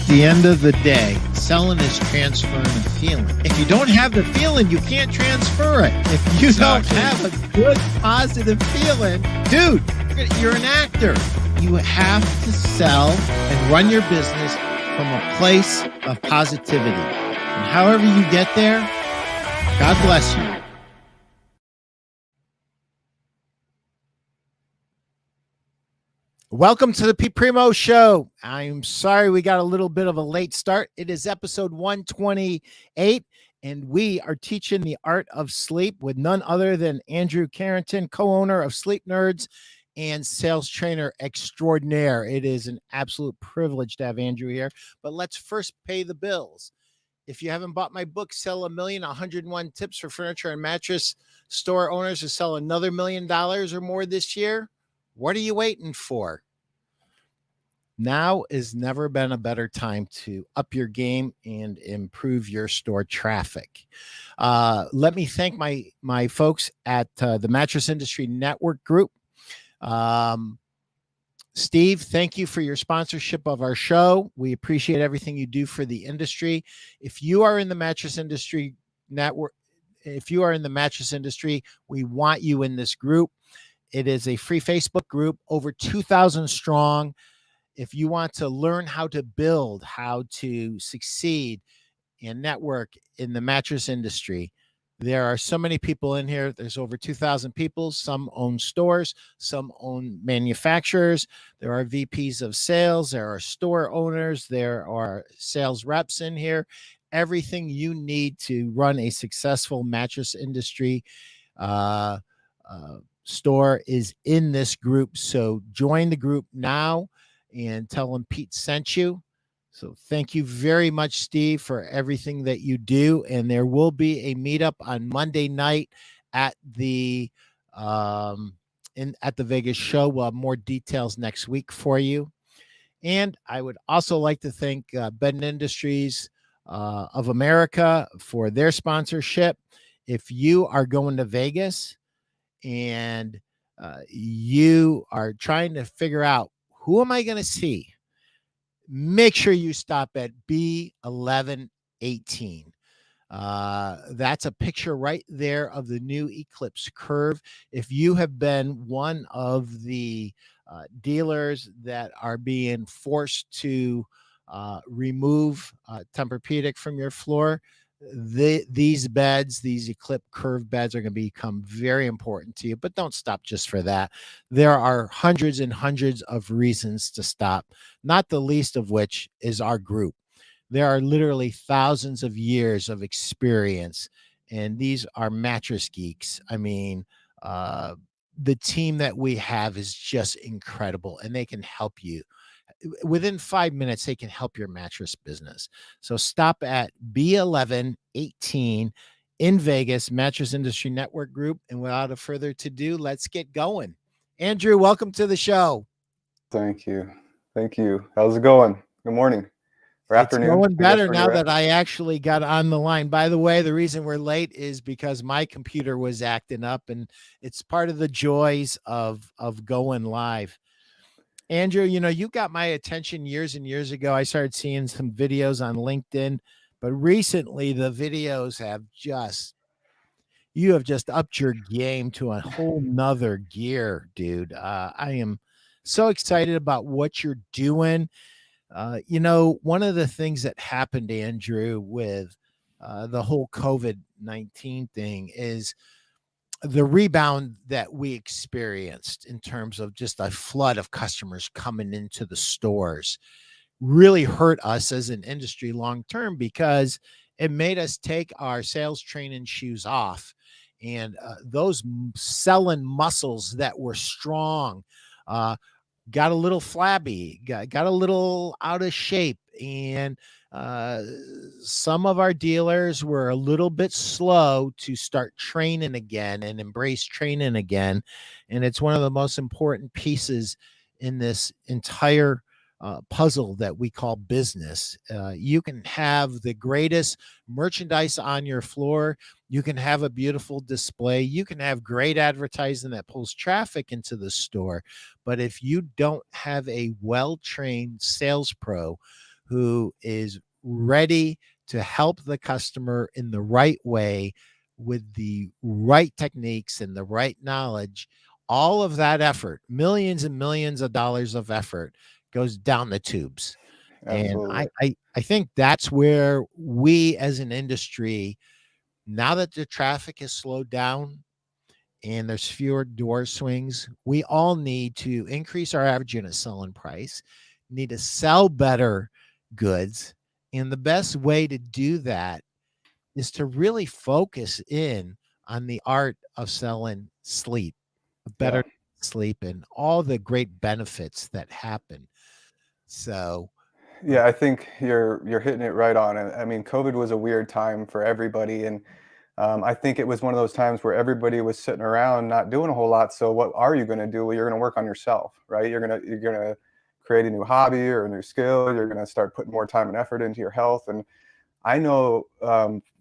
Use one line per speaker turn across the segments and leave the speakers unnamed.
the end of the day, selling is transferring a feeling. If you don't have the feeling, you can't transfer it. If you don't have a good, positive feeling, dude, you're an actor. You have to sell and run your business from a place of positivity. And however you get there, God bless you. Welcome to the Primeau Show. I'm sorry we got a little bit of a late start. It is episode 128, and we are teaching the art of sleep with none other than Andrew Carrington, co-owner of Sleep Nerdz and sales trainer extraordinaire. It is an absolute privilege to have Andrew here, but let's first pay the bills. If you haven't bought my book, Sell a Million, 101 Tips for Furniture and Mattress Store Owners to Sell Another $1 million or more this year, what are you waiting for? Now has never been a better time to up your game and improve your store traffic. Let me thank my folks at the Mattress Industry Network Group. Steve, thank you for your sponsorship of our show. We appreciate everything you do for the industry. If you are in the Mattress Industry Network, we want you in this group. It is a free Facebook group, over 2,000 strong. If you want to learn how to build, how to succeed and network in the mattress industry, there are so many people in here. There's over 2,000 people. Some own stores, some own manufacturers. There are VPs of sales. There are store owners. There are sales reps in here. Everything you need to run a successful mattress industry store is in this group. So join the group now and tell them Pete sent you. So thank you very much, Steve, for everything that you do. And there will be a meetup on Monday night at the Vegas show. We'll have more details next week for you. And I would also like to thank Bed Industries of America for their sponsorship. If you are going to Vegas and you are trying to figure out, who am I going to see? Make sure you stop at B1118. That's a picture right there of the new Eclipse curve. If you have been one of the dealers that are being forced to remove Tempur-Pedic from your floor, these beds, these Eclipse curve beds, are going to become very important to you. But don't stop just for that. There are hundreds and hundreds of reasons to stop, not the least of which is our group. There are literally thousands of years of experience, and these are mattress geeks. I mean, the team that we have is just incredible, and they can help you. Within 5 minutes, they can help your mattress business. So stop at B1118 in Vegas, Mattress Industry Network Group. And without a further ado, let's get going. Andrew, welcome to the show.
Thank you. Thank you. How's it going? Good morning or afternoon.
It's going better now that I actually got on the line. By the way, the reason we're late is because my computer was acting up, and it's part of the joys of going live. Andrew, you got my attention years and years ago. I started seeing some videos on LinkedIn, but recently the videos you have just upped your game to a whole nother gear, dude. I am so excited about what you're doing. One of the things that happened, Andrew, with the whole COVID-19 thing is the rebound that we experienced in terms of just a flood of customers coming into the stores really hurt us as an industry long term, because it made us take our sales training shoes off, and those selling muscles that were strong got a little flabby, got a little out of shape, and some of our dealers were a little bit slow to start training again and embrace training again. And it's one of the most important pieces in this entire puzzle that we call business. You can have the greatest merchandise on your floor. You can have a beautiful display. You can have great advertising that pulls traffic into the store. But if you don't have a well-trained sales pro who is ready to help the customer in the right way with the right techniques and the right knowledge. All of that effort, millions and millions of dollars of effort, goes down the tubes. And
Absolutely.
I think that's where we as an industry, now that the traffic has slowed down and there's fewer door swings, we all need to increase our average unit selling price, need to sell better goods. And the best way to do that is to really focus in on the art of selling sleep, a
Yeah.
better sleep, and all the great benefits that happen. So,
Yeah, I think you're hitting it right on. I mean, COVID was a weird time for everybody, and I think it was one of those times where everybody was sitting around not doing a whole lot. So what are you going to do? Well, you're going to work on yourself, right? You're gonna create a new hobby or a new skill. You're going to start putting more time and effort into your health. And I know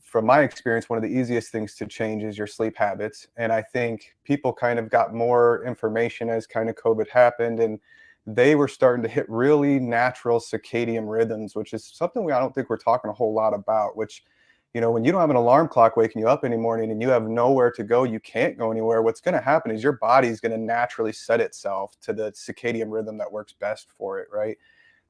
from my experience, one of the easiest things to change is your sleep habits. And I think people kind of got more information as kind of COVID happened, and they were starting to hit really natural circadian rhythms, which is something I don't think we're talking a whole lot about. Which, when you don't have an alarm clock waking you up in the morning and you have nowhere to go, you can't go anywhere. What's going to happen is your body's going to naturally set itself to the circadian rhythm that works best for it, right?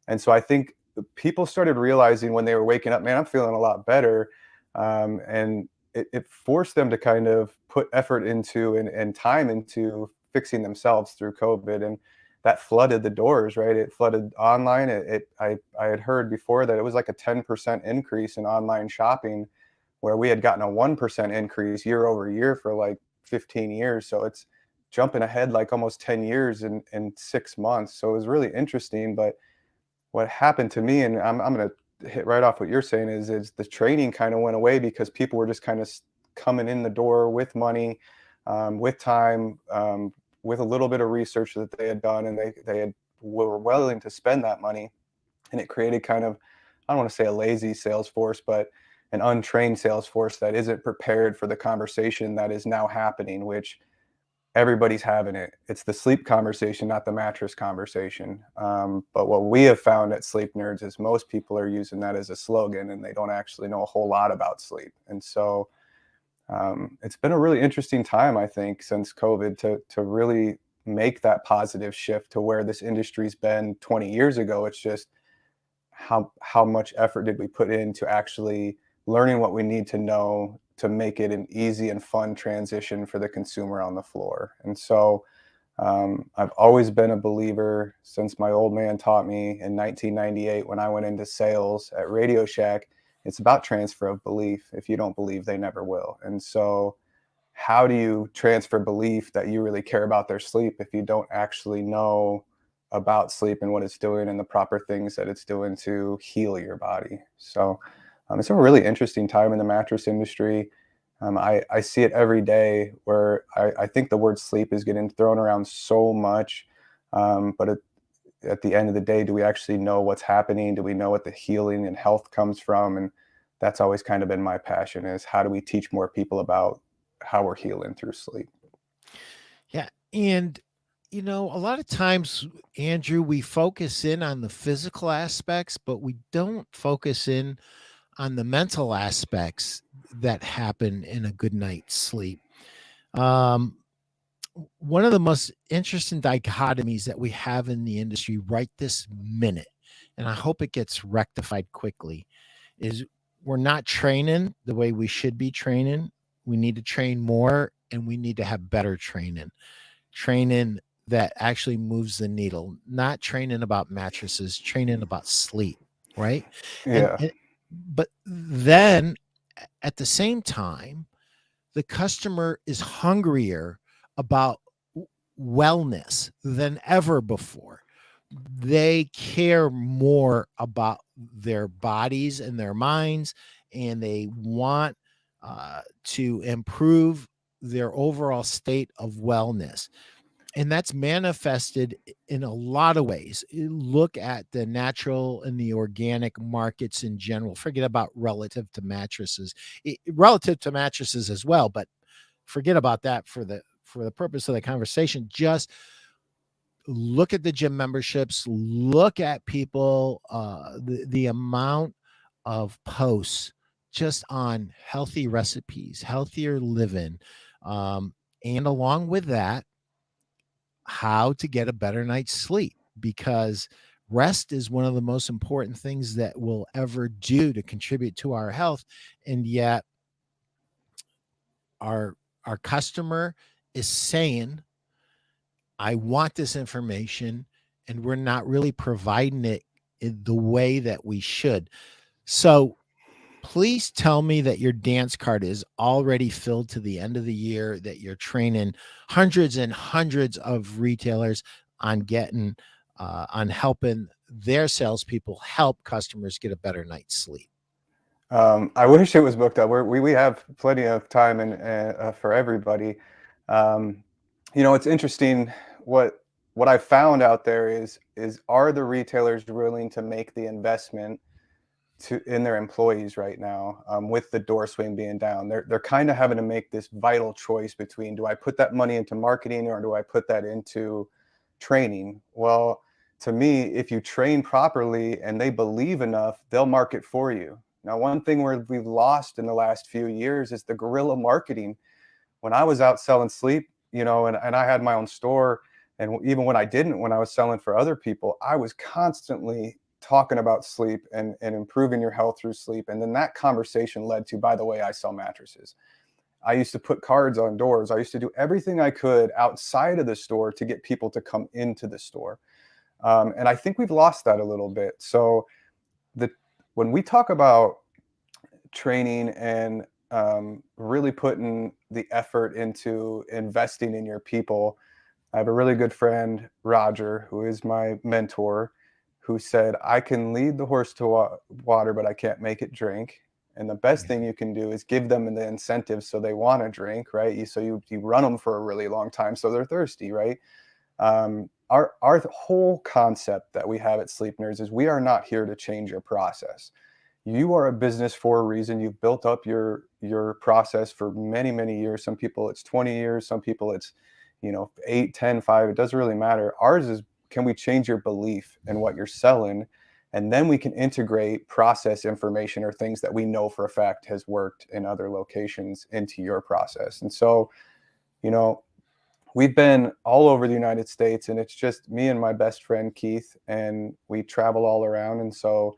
And so I think people started realizing when they were waking up, man, I'm feeling a lot better. And it forced them to kind of put effort into and time into fixing themselves through COVID. And that flooded the doors, right? It flooded online. I had heard before that it was like a 10% increase in online shopping, where we had gotten a 1% increase year over year for like 15 years. So it's jumping ahead like almost 10 years in 6 months. So it was really interesting. But what happened to me, and I'm going to hit right off what you're saying, is the training kind of went away because people were just kind of coming in the door with money, with time, with a little bit of research that they had done, and were willing to spend that money. And it created kind of, I don't want to say a lazy sales force, but an untrained sales force that isn't prepared for the conversation that is now happening, which everybody's having it. It's the sleep conversation, not the mattress conversation. But what we have found at Sleep Nerdz is most people are using that as a slogan, and they don't actually know a whole lot about sleep. And so it's been a really interesting time, I think, since COVID to really make that positive shift to where this industry's been 20 years ago. It's just how much effort did we put into actually learning what we need to know to make it an easy and fun transition for the consumer on the floor. And so I've always been a believer since my old man taught me in 1998 when I went into sales at Radio Shack. It's about transfer of belief. If you don't believe, they never will. And so how do you transfer belief that you really care about their sleep if you don't actually know about sleep and what it's doing and the proper things that it's doing to heal your body? So it's a really interesting time in the mattress industry. I see it every day where I think the word sleep is getting thrown around so much. But at the end of the day, do we actually know what's happening? Do we know what the healing and health comes from? And that's always kind of been my passion, is how do we teach more people about how we're healing through sleep?
yeah. And, a lot of times, Andrew, we focus in on the physical aspects, but we don't focus in on the mental aspects that happen in a good night's sleep. Um, One of the most interesting dichotomies that we have in the industry right this minute, and I hope it gets rectified quickly, is we're not training the way we should be training. We need to train more, and we need to have better training that actually moves the needle, not training about mattresses, training about sleep, right? And,
Yeah,
and but then at the same time, the customer is hungrier about wellness than ever before. They care more about their bodies and their minds, and they want to improve their overall state of wellness. And that's manifested in a lot of ways. Look at the natural and the organic markets in general. Forget about relative to mattresses, relative to mattresses as well, but forget about that for the purpose of the conversation. Just look at the gym memberships, look at people, the amount of posts just on healthy recipes, healthier living, and along with that, how to get a better night's sleep, because rest is one of the most important things that we'll ever do to contribute to our health. And yet our our customer is saying, I want this information, and we're not really providing it in the way that we should. So please tell me that your dance card is already filled to the end of the year, that you're training hundreds and hundreds of retailers on getting, on helping their salespeople help customers get a better night's sleep.
I wish it was booked up. We have plenty of time and for everybody. Um, it's interesting what I found out there is are the retailers willing to make the investment in their employees right now, with the door swing being down? They're kind of having to make this vital choice between, do I put that money into marketing or do I put that into training? Well, to me, if you train properly and they believe enough, they'll market for you. Now, one thing where we've lost in the last few years is the guerrilla marketing. When I was out selling sleep, and I had my own store, and even when I didn't, when I was selling for other people, I was constantly talking about sleep and improving your health through sleep. And then that conversation led to, by the way, I sell mattresses. I used to put cards on doors. I used to do everything I could outside of the store to get people to come into the store. And I think we've lost that a little bit. So the when we talk about training and really putting the effort into investing in your people, I have a really good friend, Roger, who is my mentor, who said, I can lead the horse to water, but I can't make it drink. And the best thing you can do is give them the incentive so they want to drink, right? You run them for a really long time so they're thirsty, right? Our whole concept that we have at Sleep Nerdz is we are not here to change your process. You are a business for a reason. You've built up your process for many, many years. Some people it's 20 years, some people it's 8, 10, 5. It doesn't really matter. Ours is, can we change your belief in what you're selling? And then we can integrate process information or things that we know for a fact has worked in other locations into your process. And so, we've been all over the United States, and it's just me and my best friend Keith, and we travel all around. And so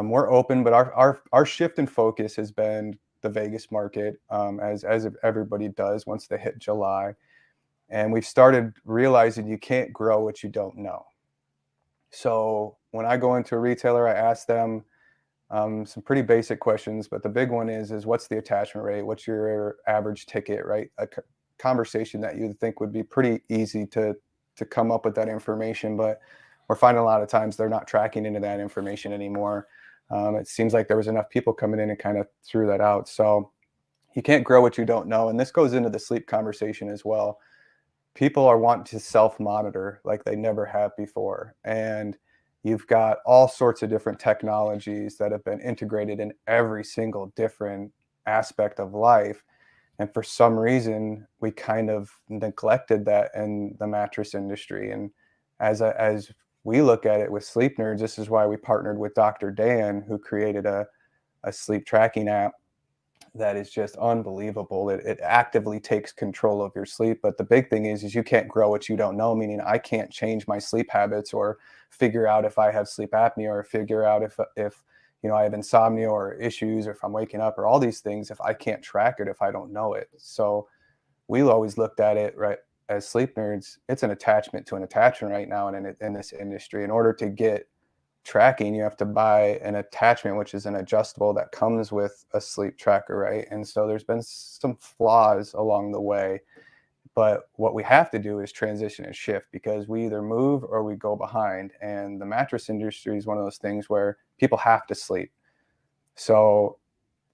we're open, but our shift in focus has been the Vegas market, as everybody does once they hit July. And we've started realizing you can't grow what you don't know. So when I go into a retailer, I ask them some pretty basic questions, but the big one is what's the attachment rate? What's your average ticket, right? A conversation that you'd think would be pretty easy to come up with that information, but we're finding a lot of times they're not tracking into that information anymore. It seems like there was enough people coming in and kind of threw that out. So you can't grow what you don't know. And this goes into the sleep conversation as well. People are wanting to self-monitor like they never have before. And you've got all sorts of different technologies that have been integrated in every single different aspect of life. And for some reason, we kind of neglected that in the mattress industry. And as we look at it with Sleep Nerdz, this is why we partnered with Dr. Dan, who created a sleep tracking app that is just unbelievable. It actively takes control of your sleep. But the big thing is you can't grow what you don't know, meaning I can't change my sleep habits or figure out if I have sleep apnea or figure out if I have insomnia or issues, or if I'm waking up, or all these things, if I can't track it, if I don't know it. So we always looked at it, right, as Sleep Nerdz, it's an attachment to an attachment right now in this industry. In order to get tracking, you have to buy an attachment, which is an adjustable that comes with a sleep tracker, right? And so there's been some flaws along the way, but what we have to do is transition and shift, because we either move or we go behind. And the mattress industry is one of those things where people have to sleep. So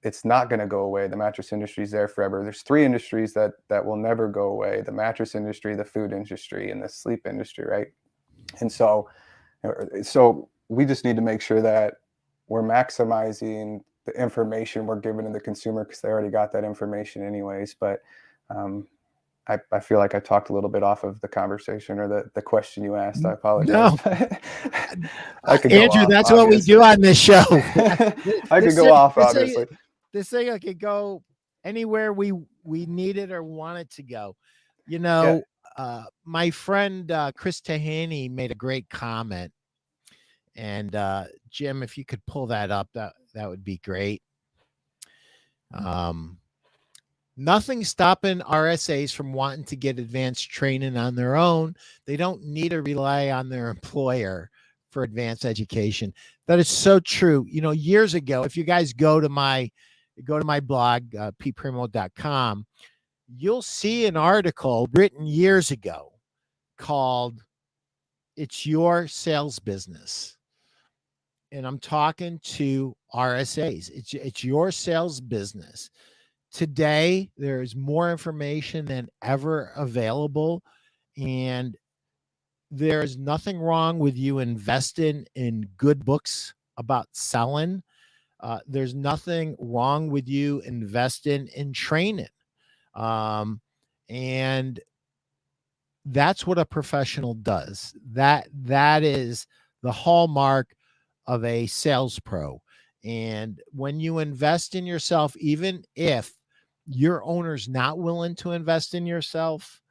it's not going to go away. The mattress industry is there forever. There's 3 industries that will never go away: the mattress industry, the food industry, and the sleep industry, right? And so we just need to make sure that we're maximizing the information we're giving to the consumer, because they already got that information anyways. But I feel like I talked a little bit off of the conversation or the question you asked. I apologize.
No,
I could go
Andrew,
off,
that's what we
obviously.
do on this show.
I could
this
go
thing,
off,
this thing,
obviously.
this thing could go anywhere we need it or want it to go. You
Yeah.
know, my friend Chris Tahani made a great comment, and Jim, if you could pull that up, that would be great. Um, Nothing stopping RSAs from wanting to get advanced training on their own. They don't need to rely on their employer for advanced education. That is so true. You know, years ago, if you guys go to my blog, pprimo.com, you'll see an article written years ago called "It's Your Sales Business." And I'm talking to RSAs. It's your sales business. Today, there is more information than ever available, and there is nothing wrong with you investing in good books about selling. There's nothing wrong with you investing in training. And that's what a professional does. That is the hallmark of a sales pro. And when you invest in yourself, even if your owner's not willing to invest in yourself,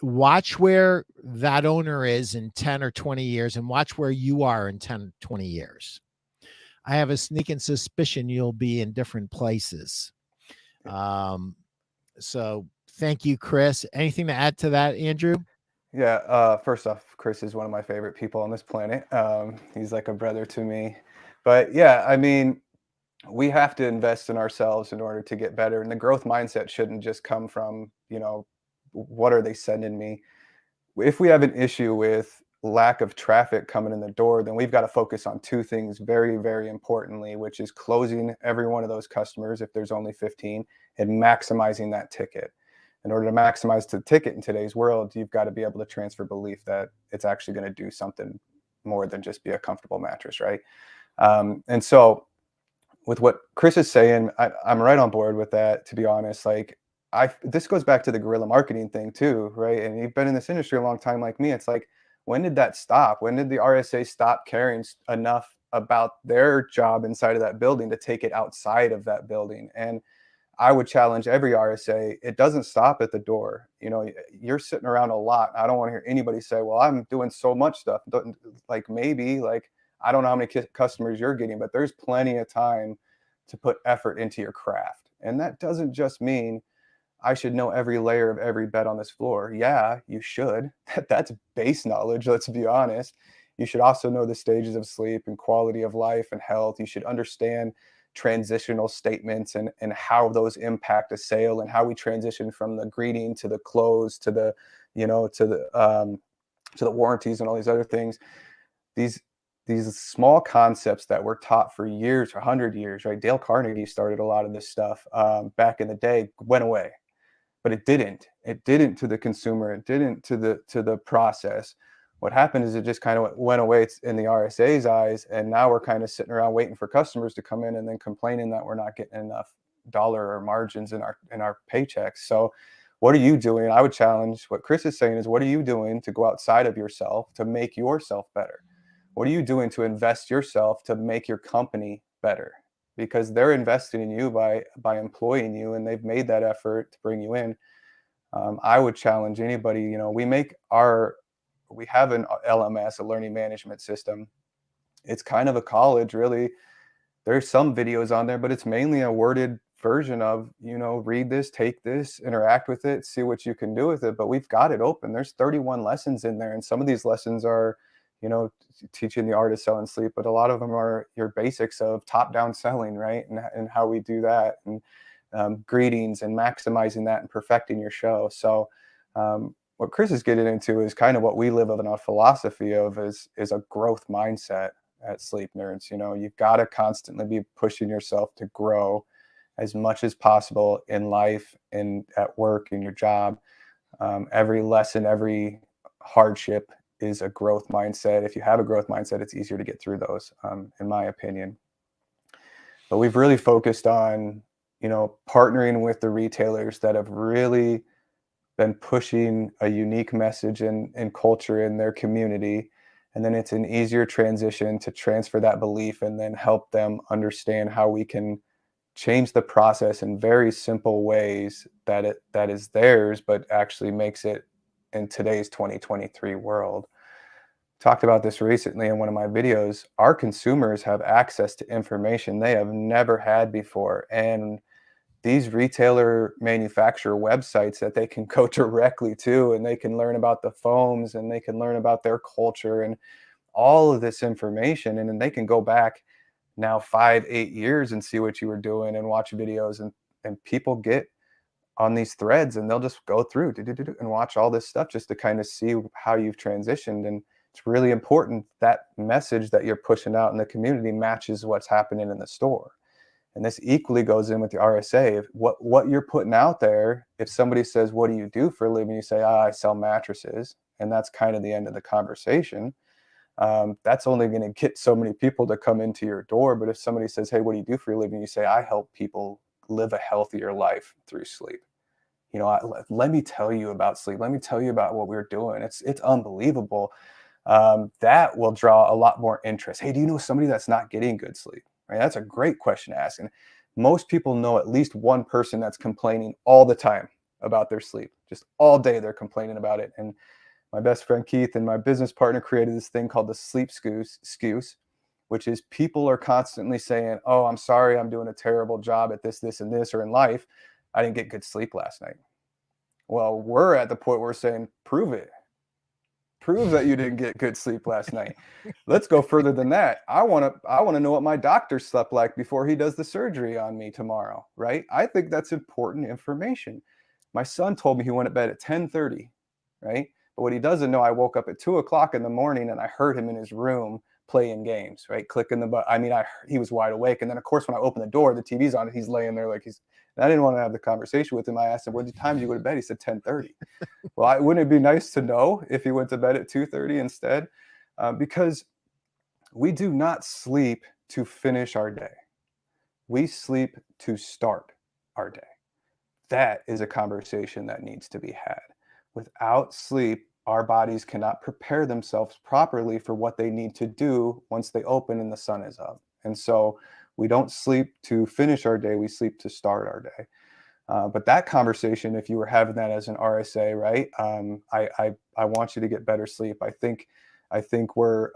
watch where that owner is in 10 or 20 years and watch where you are in 10 or 20 years. I have a sneaking suspicion you'll be in different places. So thank you, Chris. Anything to add to that, Andrew?
Yeah, first off, Chris is one of my favorite people on this planet. He's like a brother to me. But yeah, I mean, we have to invest in ourselves in order to get better. And the growth mindset shouldn't just come from, what are they sending me? If we have an issue with lack of traffic coming in the door, then we've got to focus on two things very, very importantly, which is closing every one of those customers if there's only 15 and maximizing that ticket. In order to maximize the ticket in today's world, you've got to be able to transfer belief that it's actually going to do something more than just be a comfortable mattress, right? And so with what Chris is saying, I'm right on board with that, to be honest. Like, this goes back to the guerrilla marketing thing too, right? And you've been in this industry a long time like me. It's like, when did that stop? When did the RSA stop caring enough about their job inside of that building to take it outside of that building? And I would challenge every RSA. It doesn't stop at the door. You're sitting around a lot. I don't want to hear anybody say, well, I'm doing so much stuff. Like, maybe, like, I don't know how many customers you're getting, but there's plenty of time to put effort into your craft. And that doesn't just mean I should know every layer of every bed on this floor. Yeah, you should. That's base knowledge, let's be honest. You should also know the stages of sleep and quality of life and health. You should understand transitional statements and how those impact a sale and how we transition from the greeting to the close to the, to the warranties and all these other things. These small concepts that were taught for years, for 100 years, right? Dale Carnegie started a lot of this stuff back in the day, went away, but it didn't. It didn't to the consumer. It didn't to the process. What happened is it just kind of went away in the RSA's eyes, and now we're kind of sitting around waiting for customers to come in and then complaining that we're not getting enough dollar or margins in our paychecks. So what are you doing? I would challenge what Chris is saying is, what are you doing to go outside of yourself to make yourself better? What are you doing to invest yourself to make your company better? Because they're investing in you by employing you, and they've made that effort to bring you in. I would challenge anybody. We have an LMS, a learning management system. It's kind of a college, really. There's some videos on there, but it's mainly a worded version of, read this, take this, interact with it, see what you can do with it. But we've got it open. There's 31 lessons in there, and some of these lessons are, teaching the art of selling sleep, but a lot of them are your basics of top-down selling, right? And how we do that, and greetings, and maximizing that and perfecting your show. So what Chris is getting into is kind of what we live in our philosophy of is a growth mindset at Sleep Nerdz. You've got to constantly be pushing yourself to grow as much as possible in life and at work, in your job. Every lesson, every hardship is a growth mindset. If you have a growth mindset, it's easier to get through those, in my opinion. But we've really focused on, partnering with the retailers that have really been pushing a unique message and culture in their community. And then it's an easier transition to transfer that belief and then help them understand how we can change the process in very simple ways that is theirs, but actually makes it in today's 2023 world. Talked about this recently in one of my videos. Our consumers have access to information they have never had before. And these retailer manufacturer websites that they can go directly to, and they can learn about the foams, and they can learn about their culture and all of this information. And then they can go back now 5, 8 years and see what you were doing and watch videos, and people get on these threads and they'll just go through and watch all this stuff just to kind of see how you've transitioned. And it's really important that message that you're pushing out in the community matches what's happening in the store. And this equally goes in with the RSA. If what you're putting out there, if somebody says, "What do you do for a living?" You say, "I sell mattresses," and that's kind of the end of the conversation. That's only going to get so many people to come into your door. But if somebody says, "Hey, what do you do for a living?" You say, "I help people live a healthier life through sleep. Let me tell you about sleep. Let me tell you about what we're doing. It's unbelievable." That will draw a lot more interest. "Hey, do you know somebody that's not getting good sleep?" Right? That's a great question to ask. And most people know at least one person that's complaining all the time about their sleep. Just all day they're complaining about it. And my best friend Keith and my business partner created this thing called the sleep excuse, which is people are constantly saying, "Oh, I'm sorry, I'm doing a terrible job at this, this, and this, or in life. I didn't get good sleep last night." Well, we're at the point where we're saying, prove it. Prove that you didn't get good sleep last night. Let's go further than that. I want to know what my doctor slept like before he does the surgery on me tomorrow, right? I think that's important information. My son told me he went to bed at 10:30, right? But what he doesn't know, I woke up at 2 o'clock in the morning and I heard him in his room playing games, right? Clicking the button. I mean, he was wide awake. And then of course, when I opened the door, the TV's on and he's laying there like and I didn't want to have the conversation with him. I asked him, "What time did you go to bed?" He said 10:30. Well, wouldn't it be nice to know if he went to bed at 2:30 instead? Because we do not sleep to finish our day. We sleep to start our day. That is a conversation that needs to be had. Without sleep, our bodies cannot prepare themselves properly for what they need to do once they open and the sun is up. And so we don't sleep to finish our day, we sleep to start our day. But that conversation, if you were having that as an RSA, right? I want you to get better sleep. I think we're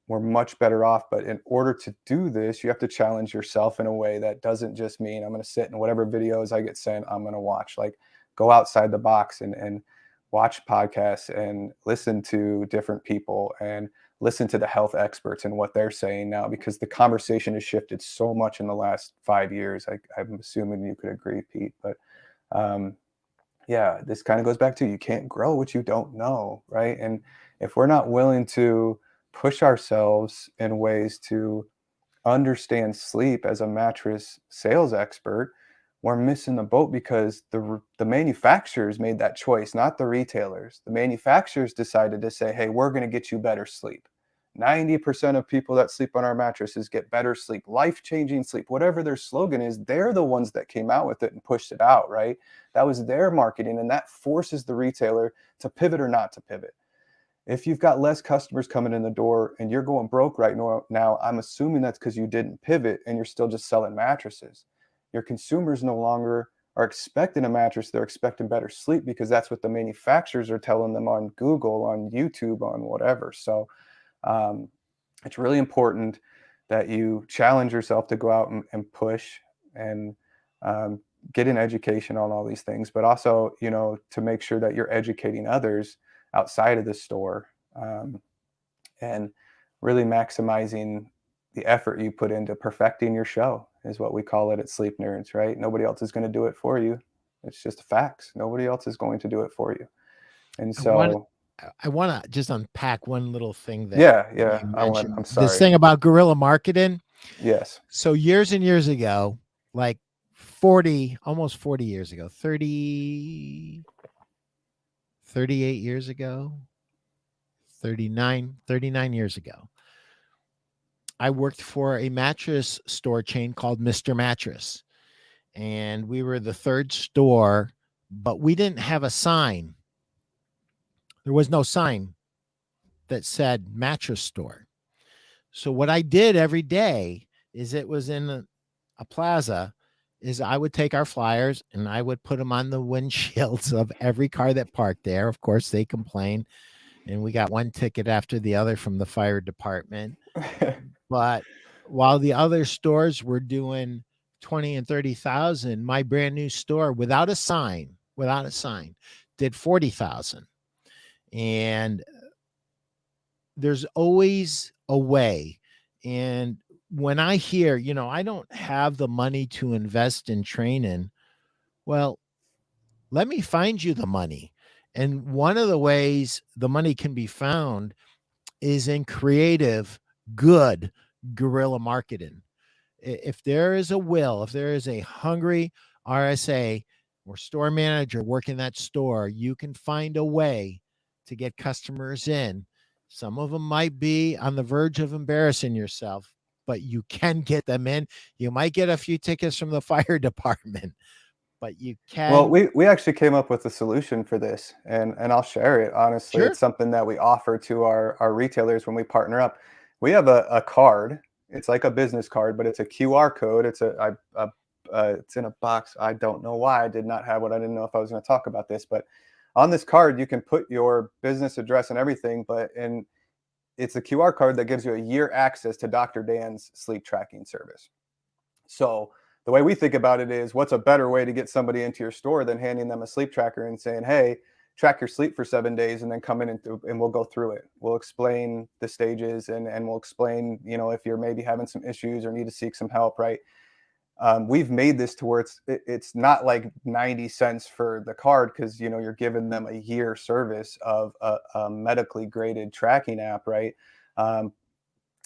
much better off. But in order to do this, you have to challenge yourself in a way that doesn't just mean I'm going to sit in whatever videos I get sent, I'm going to watch. Like, go outside the box and watch podcasts and listen to different people and listen to the health experts and what they're saying now, because the conversation has shifted so much in the last 5 years. I'm assuming you could agree, Pete. But yeah, this kind of goes back to, you can't grow what you don't know, right? And if we're not willing to push ourselves in ways to understand sleep as a mattress sales expert, we're missing the boat, because the manufacturers made that choice, not the retailers. The manufacturers decided to say, "Hey, we're going to get you better sleep. 90% of people that sleep on our mattresses get better sleep, life-changing sleep," whatever their slogan is. They're the ones that came out with it and pushed it out, right? That was their marketing, and that forces the retailer to pivot or not to pivot. If you've got less customers coming in the door and you're going broke right now, I'm assuming that's because you didn't pivot and you're still just selling mattresses. Your consumers no longer are expecting a mattress, they're expecting better sleep, because that's what the manufacturers are telling them on Google, on YouTube, on whatever. So um, it's really important that you challenge yourself to go out and push and um, get an education on all these things, but also, to make sure that you're educating others outside of the store, and really maximizing the effort you put into perfecting your show, is what we call it at Sleep Nerdz, right? Nobody else is going to do it for you. It's just facts. Nobody else is going to do it for you. And
I want
so,
I want to just unpack one little thing that
yeah,
you mentioned.
I'm
This
sorry.
thing about guerrilla marketing.
Yes.
So years and years ago, like 40, almost 40 years ago, 38 years ago, 39 years ago, I worked for a mattress store chain called Mr. Mattress. And we were the third store but we didn't have a sign. There was no sign that said mattress store. So what I did every day is it was in a plaza is I would take our flyers and I would put them on the windshields of every car that parked there. Of course, they complained, and we got one ticket after the other from the fire department. But while the other stores were doing 20 and 30,000, my brand new store without a sign, did 40,000. And there's always a way. And when I hear, I don't have the money to invest in training, well, let me find you the money. And one of the ways the money can be found is in creative, good guerrilla marketing. If there is a will, if there is a hungry RSA or store manager working that store, you can find a way to get customers in. Some of them might be on the verge of embarrassing yourself, but you can get them in. You might get a few tickets from the fire department, but you
Well,
can.
we actually came up with a solution for this, and I'll share it. Honestly,
Sure.
it's something that we offer to our retailers when we partner up. We have a card. It's like a business card, but it's a QR code. It's in a box. I don't know why I did not have what I didn't know if I was going to talk about this, but on this card you can put your business address and everything. It's a QR card that gives you a year access to Dr. Dan's sleep tracking service. So the way we think about it is, what's a better way to get somebody into your store than handing them a sleep tracker and saying, hey, track your sleep for 7 days and then come in and we'll go through it. We'll explain the stages and we'll explain, if you're maybe having some issues or need to seek some help, right? We've made this to where it's not like 90 cents for the card, because you're giving them a year service of a medically graded tracking app, right? Um,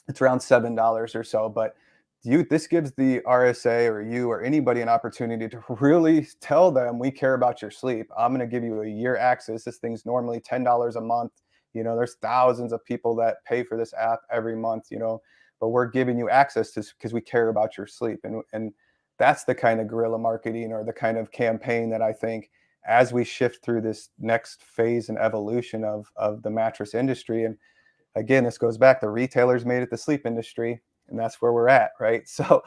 it's around $7 or so, but this gives the RSA or you or anybody an opportunity to really tell them, we care about your sleep. I'm going to give you a year access. This thing's normally $10 a month. There's thousands of people that pay for this app every month, but we're giving you access to, because we care about your sleep. And that's the kind of guerrilla marketing or the kind of campaign that I think, as we shift through this next phase and evolution of the mattress industry. And again, this goes back, the retailers made it the sleep industry, and that's where we're at, right? So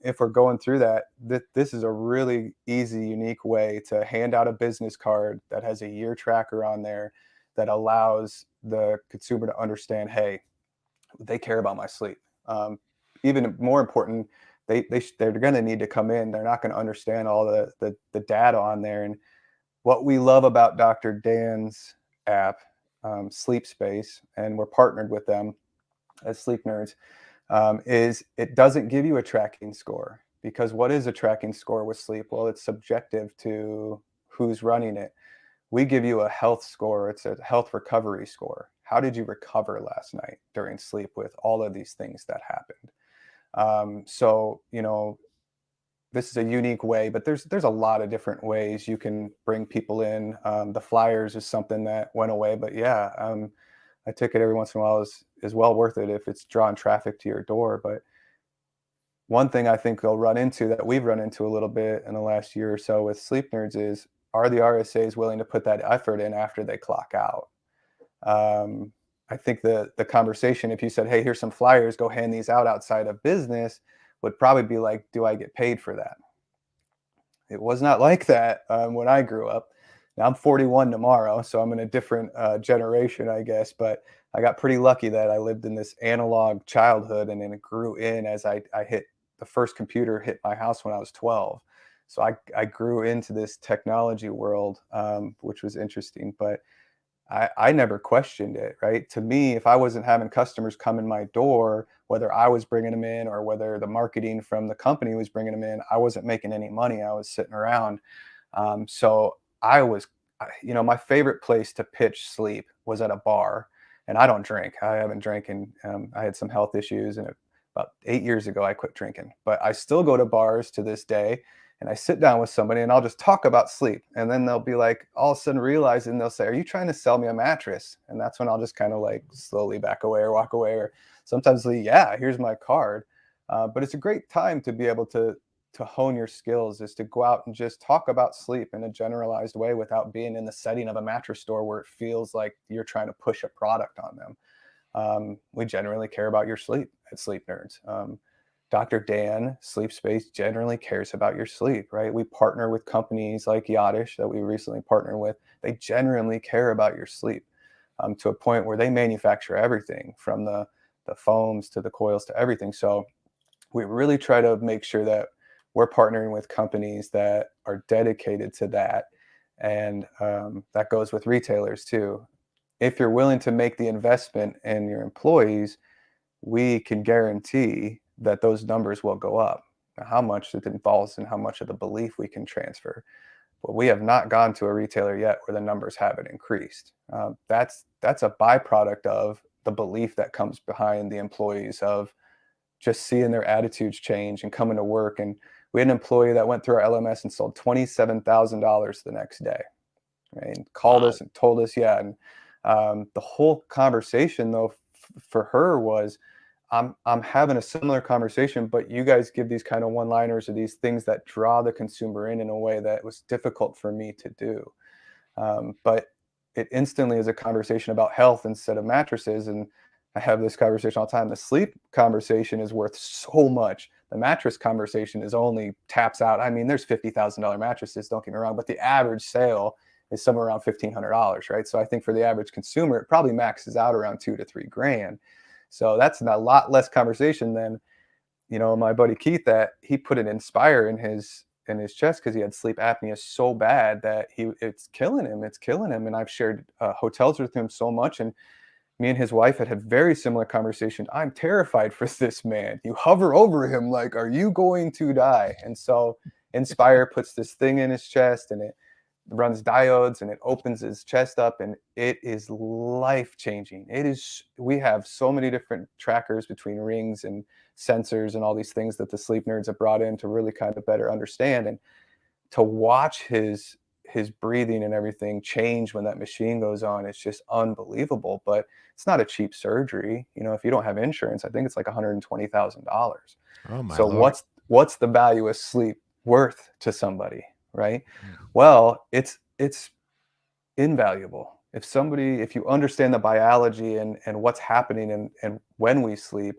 if we're going through that, this is a really easy, unique way to hand out a business card that has a year tracker on there that allows the consumer to understand, hey, they care about my sleep. Even more important, they're going to need to come in. They're not going to understand all the data on there. And what we love about Dr. Dan's app, Sleep Space, and we're partnered with them as Sleep Nerdz, is it doesn't give you a tracking score. Because what is a tracking score with sleep? Well, it's subjective to who's running it. We give you a health score. It's a health recovery score. How did you recover last night during sleep with all of these things that happened? So, this is a unique way, but there's a lot of different ways you can bring people in. The flyers is something that went away, but yeah, I take it every once in a while is well worth it if it's drawing traffic to your door. But one thing I think they'll run into, that we've run into a little bit in the last year or so with Sleep Nerds, is, are the RSAs willing to put that effort in after they clock out? I think the conversation, if you said, hey, here's some flyers, go hand these out outside of business, would probably be like, do I get paid for that? It was not like that when I grew up. Now I'm 41 tomorrow, so I'm in a different generation, I guess. But I got pretty lucky that I lived in this analog childhood, and then it grew in as I hit the first computer hit my house when I was 12. So I grew into this technology world, which was interesting. But I never questioned it, right? To me, if I wasn't having customers come in my door, whether I was bringing them in or whether the marketing from the company was bringing them in, I wasn't making any money. I was sitting around. So I was, my favorite place to pitch sleep was at a bar. And I don't drink. I haven't drank, and I had some health issues. And about 8 years ago, I quit drinking. But I still go to bars to this day, and I sit down with somebody and I'll just talk about sleep. And then they'll be like, all of a sudden realizing, they'll say, are you trying to sell me a mattress? And that's when I'll just kind of like slowly back away or walk away. Or sometimes, yeah, here's my card. But it's a great time to be able to to hone your skills is to go out and just talk about sleep in a generalized way without being in the setting of a mattress store where it feels like you're trying to push a product on them. We generally care about your sleep at Sleep Nerdz. Dr. Dan, Sleep Space, generally cares about your sleep, right? We partner with companies like Yachtish that we recently partnered with. They genuinely care about your sleep, to a point where they manufacture everything from the foams to the coils to everything. So we really try to make sure that we're partnering with companies that are dedicated to that. And that goes with retailers too. If you're willing to make the investment in your employees, we can guarantee that those numbers will go up. Now, how much it involves and how much of the belief we can transfer. But we have not gone to a retailer yet where the numbers haven't increased. That's a byproduct of the belief that comes behind the employees, of just seeing their attitudes change and coming to work. And we had an employee that went through our LMS and sold $27,000 the next day, right? And called
Wow.
us and told us, yeah. And the whole conversation though for her was, I'm having a similar conversation, but you guys give these kind of one-liners or these things that draw the consumer in a way that was difficult for me to do. But it instantly is a conversation about health instead of mattresses. And I have this conversation all the time. The sleep conversation is worth so much. The mattress conversation is only taps out. I mean, there's $50,000 mattresses, don't get me wrong, but the average sale is somewhere around $1,500, right? So I think for the average consumer, it probably maxes out around 2 to 3 grand. So that's a lot less conversation than, my buddy Keith, that he put an Inspire in his chest because he had sleep apnea so bad that it's killing him. It's killing him. And I've shared hotels with him so much. And me and his wife had very similar conversation. I'm terrified for this man. You hover over him like, are you going to die? And so Inspire puts this thing in his chest and it runs diodes and it opens his chest up, and it is life changing. We have so many different trackers between rings and sensors and all these things that the Sleep Nerds have brought in to really kind of better understand, and to watch his breathing and everything change when that machine goes on. It's just unbelievable. But it's not a cheap surgery. If you don't have insurance, I think it's like $120,000.
Oh my
So
Lord.
what's the value of sleep worth to somebody, right?
Mm.
Well, it's invaluable. If you understand the biology and what's happening and when we sleep,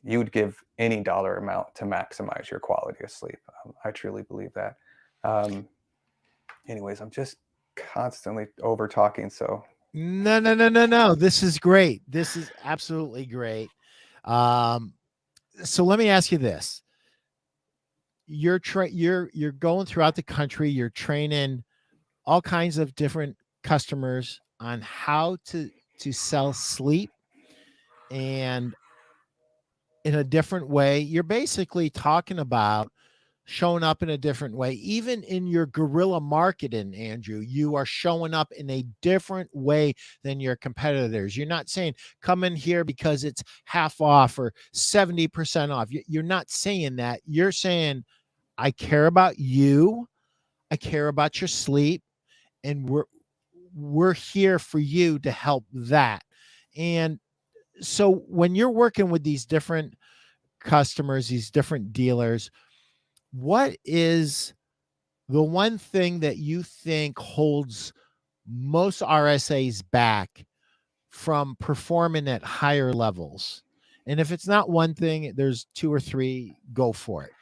you'd give any dollar amount to maximize your quality of sleep. I truly believe that. Anyways, I'm just constantly over talking. So
No, no, no, no, no. This is great. This is absolutely great. Um, so let me ask you this. You're going throughout the country, you're training all kinds of different customers on how to sell sleep and in a different way. You're basically talking about showing up in a different way. Even in your guerrilla marketing, Andrew, you are showing up in a different way than your competitors. You're not saying come in here because it's half off or 70% off. You're not saying that. You're saying, I care about you. I care about your sleep, and we're here for you to help that. And so when you're working with these different customers, these different dealers, what is the one thing that you think holds most RSAs back from performing at higher levels? And if it's not one thing, there's 2 or 3, go for it.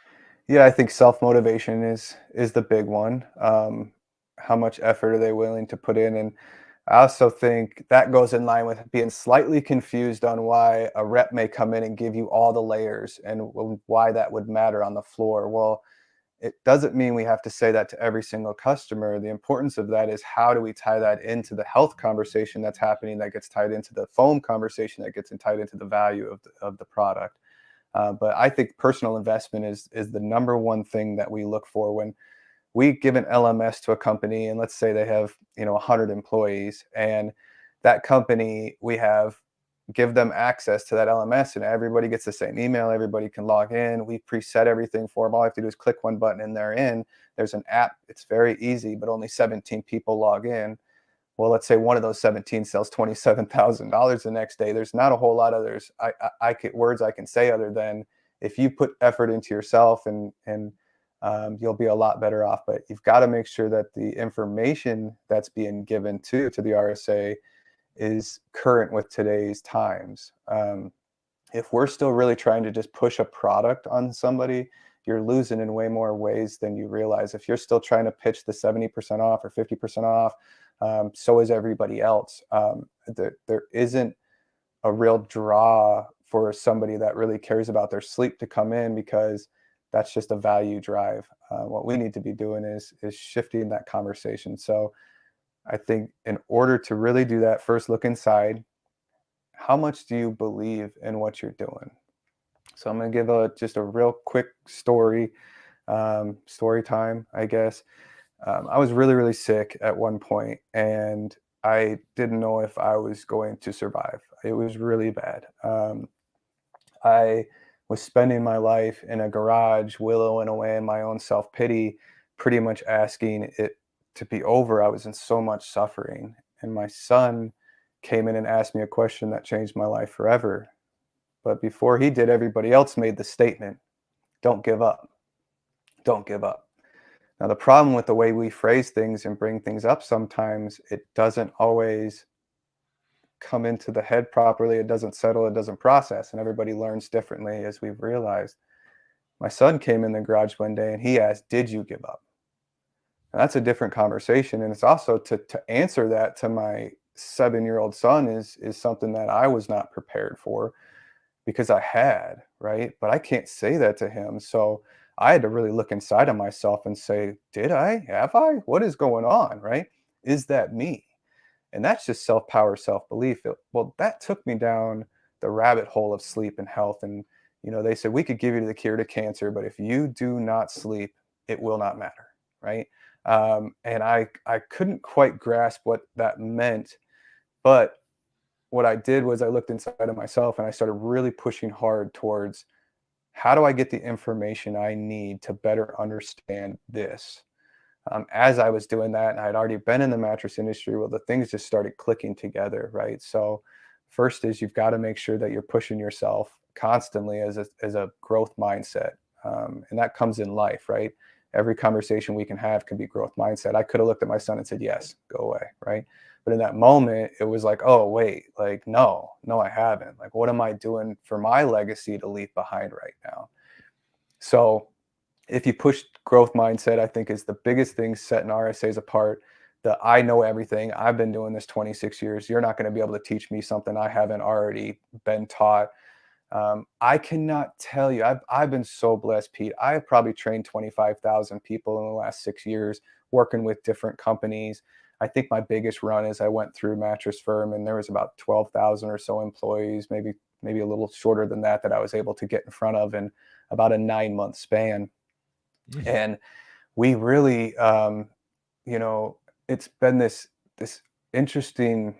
yeah, I think self-motivation is the big one. How much effort are they willing to put in? And I also think that goes in line with being slightly confused on why a rep may come in and give you all the layers and why that would matter on the floor. Well, it doesn't mean we have to say that to every single customer. The importance of that is, how do we tie that into the health conversation that's happening, that gets tied into the foam conversation, that gets tied into the value of the product. But I think personal investment is the number one thing that we look for when we give an LMS to a company. And let's say they have 100 employees, and that company, we give them access to that LMS, and everybody gets the same email. Everybody can log in. We preset everything for them. All I have to do is click one button and they're in. There's an app. It's very easy, but only 17 people log in. Well, let's say one of those 17 sells $27,000 the next day. There's not a whole lot of words I can say other than, if you put effort into yourself and you'll be a lot better off. But you've got to make sure that the information that's being given to the RSA is current with today's times. If we're still really trying to just push a product on somebody, you're losing in way more ways than you realize. If you're still trying to pitch the 70% off or 50% off, so is everybody else. There isn't a real draw for somebody that really cares about their sleep to come in, because that's just a value drive. What we need to be doing is shifting that conversation. So I think in order to really do that, first look inside. How much do you believe in what you're doing? So I'm going to give just a real quick story, story time, I guess. I was really, really sick at one point, and I didn't know if I was going to survive. It was really bad. I was spending my life in a garage, willowing away in my own self-pity, pretty much asking it to be over. I was in so much suffering. And my son came in and asked me a question that changed my life forever. But before he did, everybody else made the statement, don't give up. Don't give up. Now, the problem with the way we phrase things and bring things up, sometimes it doesn't always come into the head properly. It doesn't settle, it doesn't process, and everybody learns differently, as we've realized. My son came in the garage one day and he asked, did you give up? Now, that's a different conversation. And it's also to answer that to my 7-year-old son is something that I was not prepared for, because I had, right? But I can't say that to him. So I had to really look inside of myself and say, did I? Have I? What is going on, right? Is that me? And that's just self-power, self-belief. Well, that took me down the rabbit hole of sleep and health. And, they said we could give you the cure to cancer, but if you do not sleep, it will not matter, right? And I couldn't quite grasp what that meant. But what I did was I looked inside of myself and I started really pushing hard towards, how do I get the information I need to better understand this? As I was doing that, and I had already been in the mattress industry, well, the things just started clicking together, right? So first is you've got to make sure that you're pushing yourself constantly as a growth mindset. And that comes in life, right? Every conversation we can have can be growth mindset. I could have looked at my son and said, yes, go away, right? But in that moment, it was like, oh, wait, like, no, I haven't. Like, what am I doing for my legacy to leave behind right now? So if you push growth mindset, I think is the biggest thing setting RSAs apart. The I know everything. I've been doing this 26 years. You're not going to be able to teach me something I haven't already been taught. I cannot tell you. I've been so blessed, Pete. I have probably trained 25,000 people in the last 6 years, working with different companies. I think my biggest run is I went through Mattress Firm, and there was about 12,000 or so employees, maybe a little shorter than that I was able to get in front of in about a 9-month span. And we really, it's been this interesting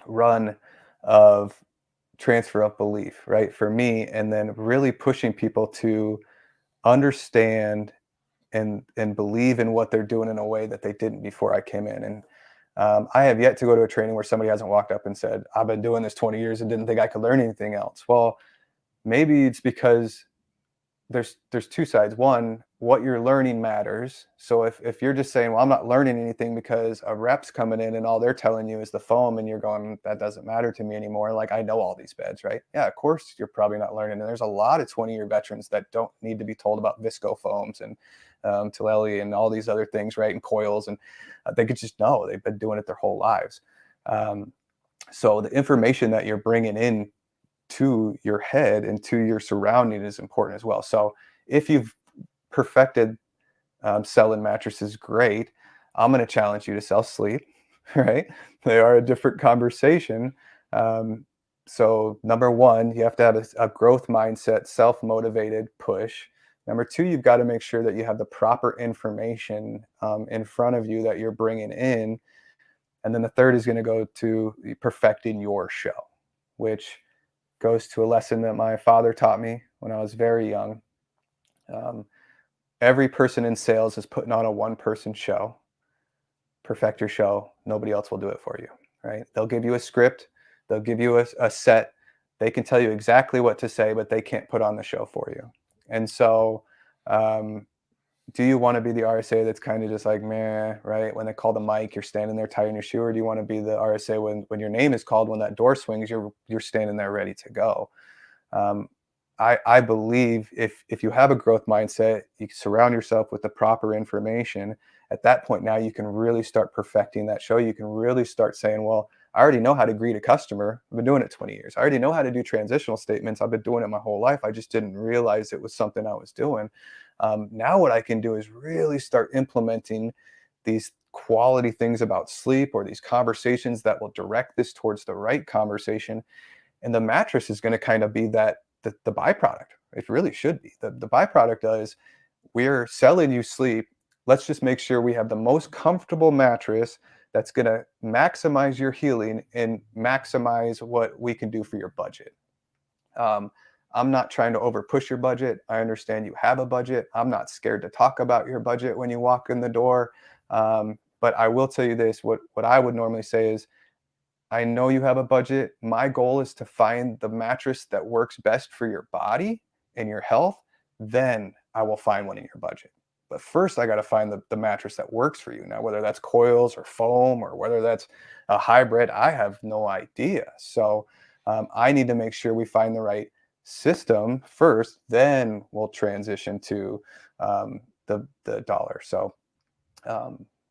run of transfer of belief, right, for me, and then really pushing people to understand and believe in what they're doing in a way that they didn't before I came in. And I have yet to go to a training where somebody hasn't walked up and said, I've been doing this 20 years and didn't think I could learn anything else. Well, maybe it's because there's two sides. One, what you're learning matters. So if you're just saying, well, I'm not learning anything because a rep's coming in and all they're telling you is the foam, and you're going, that doesn't matter to me anymore. Like, I know all these beds, right? Yeah, of course you're probably not learning. And there's a lot of 20-year veterans that don't need to be told about visco foams and Tilelli and all these other things, right? And coils, and they could just know they've been doing it their whole lives. So the information that you're bringing in to your head and to your surrounding is important as well. So if you've perfected selling mattresses, great. I'm going to challenge you to sell sleep, right? They are a different conversation. So number one, you have to have a growth mindset, self-motivated push. Number two, you've got to make sure that you have the proper information in front of you that you're bringing in. And then the third is going to go to perfecting your show, which goes to a lesson that my father taught me when I was very young. Every person in sales is putting on a one-person show. Perfect your show. Nobody else will do it for you, right? They'll give you a script. They'll give you a set. They can tell you exactly what to say, but they can't put on the show for you. And so do you want to be the RSA that's kind of just like, meh, right? When they call the mic, you're standing there tying your shoe, or do you want to be the RSA when your name is called, when that door swings, you're standing there ready to go? Um, I believe if you have a growth mindset, you surround yourself with the proper information. At that point, now you can really start perfecting that show. You can really start saying, well, I already know how to greet a customer. I've been doing it 20 years. I already know how to do transitional statements. I've been doing it my whole life. I just didn't realize it was something I was doing. Now what I can do is really start implementing these quality things about sleep, or these conversations that will direct this towards the right conversation. And the mattress is going to kind of be that the byproduct. It really should be. The byproduct is, we're selling you sleep. Let's just make sure we have the most comfortable mattress that's going to maximize your healing and maximize what we can do for your budget. Um, I'm not trying to over push your budget. I understand you have a budget. I'm not scared to talk about your budget when you walk in the door. But I will tell you this, what I would normally say is, I know you have a budget. My goal is to find the mattress that works best for your body and your health. Then I will find one in your budget. But first, I got to find the mattress that works for you. Now, whether that's coils or foam, or whether that's a hybrid, I have no idea. So I need to make sure we find the right system first. Then we'll transition to the dollar. So,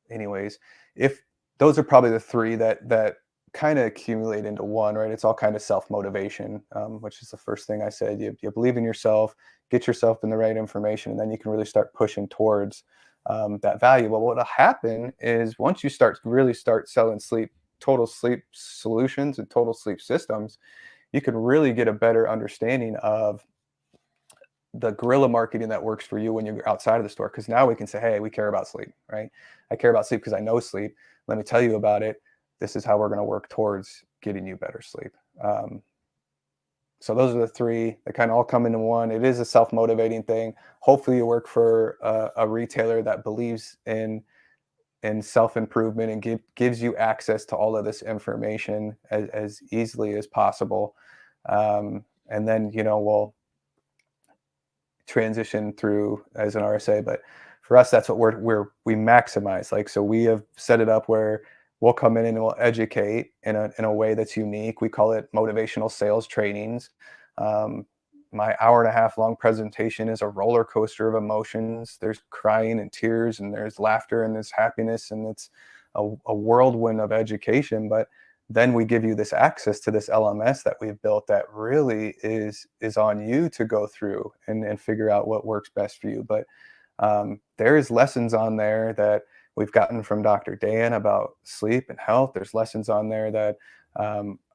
anyways, if those are probably the three that kind of accumulate into one, right? It's all kind of self-motivation, which is the first thing I said. You believe in yourself, get yourself in the right information, and then you can really start pushing towards that value. But what'll happen is, once you really start selling total sleep solutions and total sleep systems, you can really get a better understanding of the guerrilla marketing that works for you when you're outside of the store. Because now we can say, hey, we care about sleep, right? I care about sleep because I know sleep. Let me tell you about it. This is how we're going to work towards getting you better sleep. So those are the three that kind of all come into one. It is a self-motivating thing. Hopefully you work for a retailer that believes in self-improvement and gives you access to all of this information as easily as possible. And then, we'll transition through as an RSA. But for us, that's what we maximize. Like, so we have set it up where we'll come in and we'll educate in a way that's unique. We call it motivational sales trainings. My hour-and-a-half long presentation is a roller coaster of emotions. There's crying and tears, and there's laughter, and there's happiness, and it's a whirlwind of education. But then we give you this access to this LMS that we've built that really is on you to go through and figure out what works best for you. But there is lessons on there that we've gotten from Dr. Dan about sleep and health. There's lessons on there that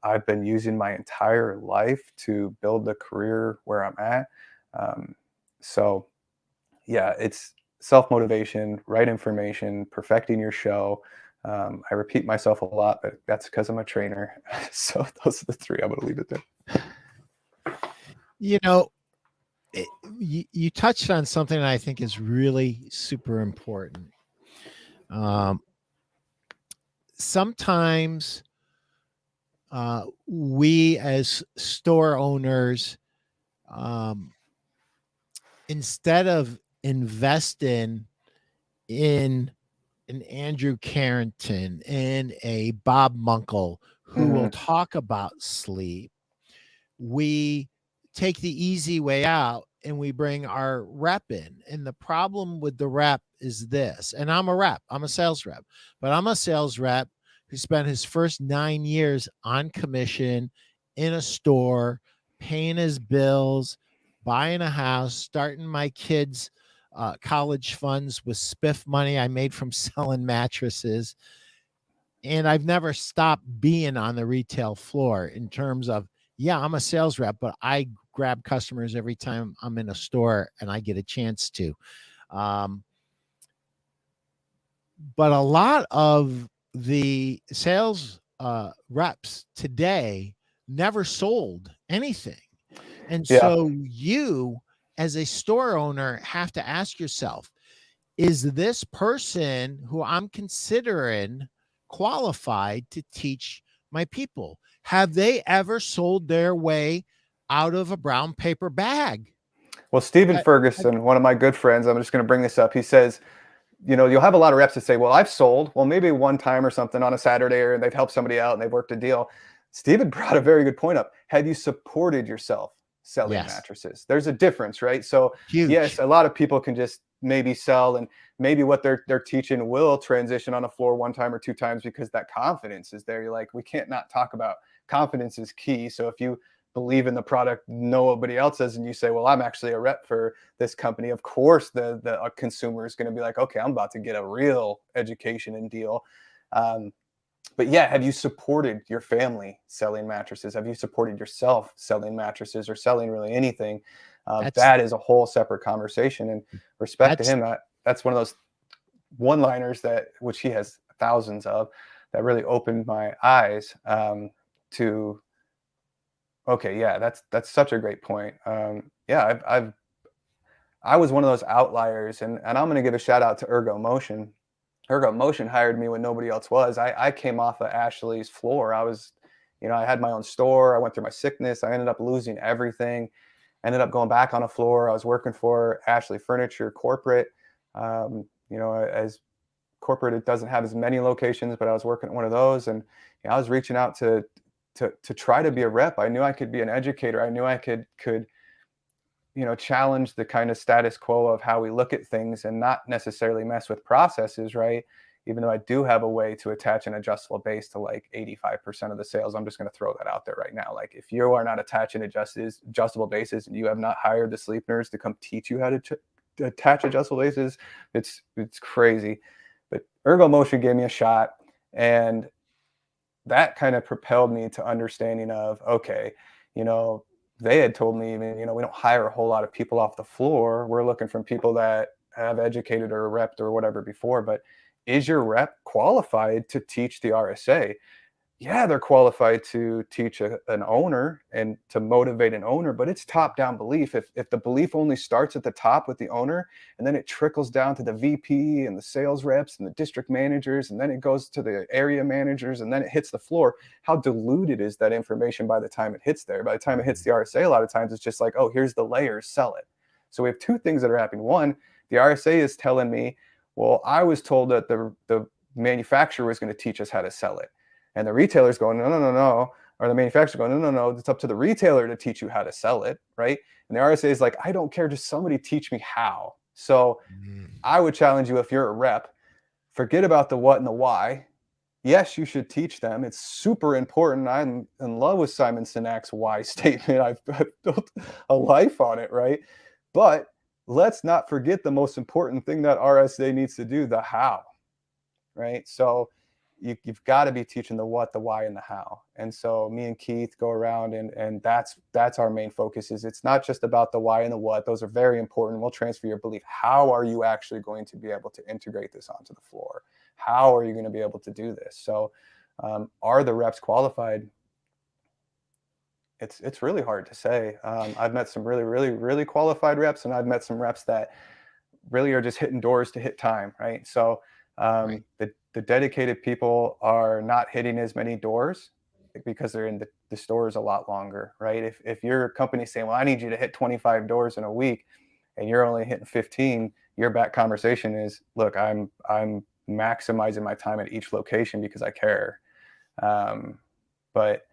I've been using my entire life to build the career where I'm at. So yeah, it's self-motivation, right information, perfecting your show. I repeat myself a lot, but that's because I'm a trainer. So those are the three. I'm going to leave it there.
You touched on something that I think is really super important. Sometimes we as store owners, instead of investing in an Andrew Carrington and a Bob Munkle who will talk about sleep, we take the easy way out and we bring our rep in. And the problem with the rep is this, and I'm a sales rep, but I'm a sales rep who spent his first 9 years on commission in a store, paying his bills, buying a house, starting my kids' college funds with spiff money I made from selling mattresses. And I've never stopped being on the retail floor in terms of, yeah, I'm a sales rep, but I grab customers every time I'm in a store and I get a chance to. But a lot of the sales reps today never sold anything. And so you, as a store owner, have to ask yourself, is this person who I'm considering qualified to teach my people? Have they ever sold their way out of a brown paper bag?
Well, Stephen
I, I,
Ferguson, one of my good friends, I'm just going to bring this up. He says, you know, you'll have a lot of reps that say, well, I've sold, well, maybe one time or something on a Saturday, or they've helped somebody out and they've worked a deal. Stephen brought a very good point up. Have you supported yourself selling
yes,
mattresses? There's a difference, right? So yes,
huge.
a lot of people can just maybe sell, and maybe what they're teaching will transition on a floor one time or two times because that confidence is there. You're like, we can't not talk about confidence is key. So if you believe in the product nobody else does, and you say, well, I'm actually a rep for this company, of course the consumer is going to be like, okay, I'm about to get a real education and deal. um, but yeah, have you supported your family selling mattresses? Have you supported yourself selling mattresses or selling really anything?
That's
That is a whole separate conversation, and respect to
that's
him, that's one of those one liners that, which he has thousands of, that really opened my eyes, to, okay, yeah, that's such a great point. Yeah, I was one of those outliers, and I'm going to give a shout out to Ergomotion. Ergomotion hired me when nobody else was. I came off of Ashley's floor. I was, you know, I had my own store. I went through my sickness. I ended up losing everything. Ended up going back on a floor. I was working for Ashley Furniture corporate. You know, as corporate, it doesn't have as many locations, but I was working at one of those, and you know, I was reaching out to try to be a rep. I knew I could be an educator. I knew I could, you know, challenge the kind of status quo of how we look at things and not necessarily mess with processes, right? Even though I do have a way to attach an adjustable base to like 85% of the sales. I'm just going to throw that out there right now. Like, if you are not attaching adjustable bases, and you have not hired the Sleep Nerdz to come teach you how to attach adjustable bases, it's crazy. But Ergomotion gave me a shot, and that kind of propelled me to understanding of, okay, you know, they had told me, you know, we don't hire a whole lot of people off the floor. We're looking from people that have educated or repped or whatever before. But is your rep qualified to teach the RSA? Yeah, they're qualified to teach an owner and to motivate an owner, but it's top down belief. If the belief only starts at the top with the owner, and then it trickles down to the VP and the sales reps and the district managers, and then it goes to the area managers, and then it hits the floor, how diluted is that information by the time it hits there? By the time it hits the RSA, a lot of times it's just like, oh, here's the layers, sell it. So we have two things that are happening. One, the RSA is telling me, well, I was told that the manufacturer was going to teach us how to sell it. And the retailer's going, no, no, no, no. Or the manufacturer's going, no, no, no. It's up to the retailer to teach you how to sell it, right? And the RSA is like, I don't care. Just somebody teach me how. So I would challenge you, if you're a rep, forget about the what and the why. Yes, you should teach them. It's super important. I'm in love with Simon Sinek's why statement. I've built a life on it, right? But let's not forget the most important thing that RSA needs to do, the how, right? So you've got to be teaching the what, the why, and the how. And so me and Keith go around, and that's our main focus. Is it's not just about the why and the what. Those are very important. We'll transfer your belief. How are you actually going to be able to integrate this onto the floor? How are you going to be able to do this? So are the reps qualified? It's really hard to say. I've met some really, really, really qualified reps, and I've met some reps that really are just hitting doors to hit time, right? So
right.
the dedicated people are not hitting as many doors because they're in the stores a lot longer, right? If your company's saying, well, I need you to hit 25 doors in a week, and you're only hitting 15, your back conversation is, look, I'm maximizing my time at each location because I care. But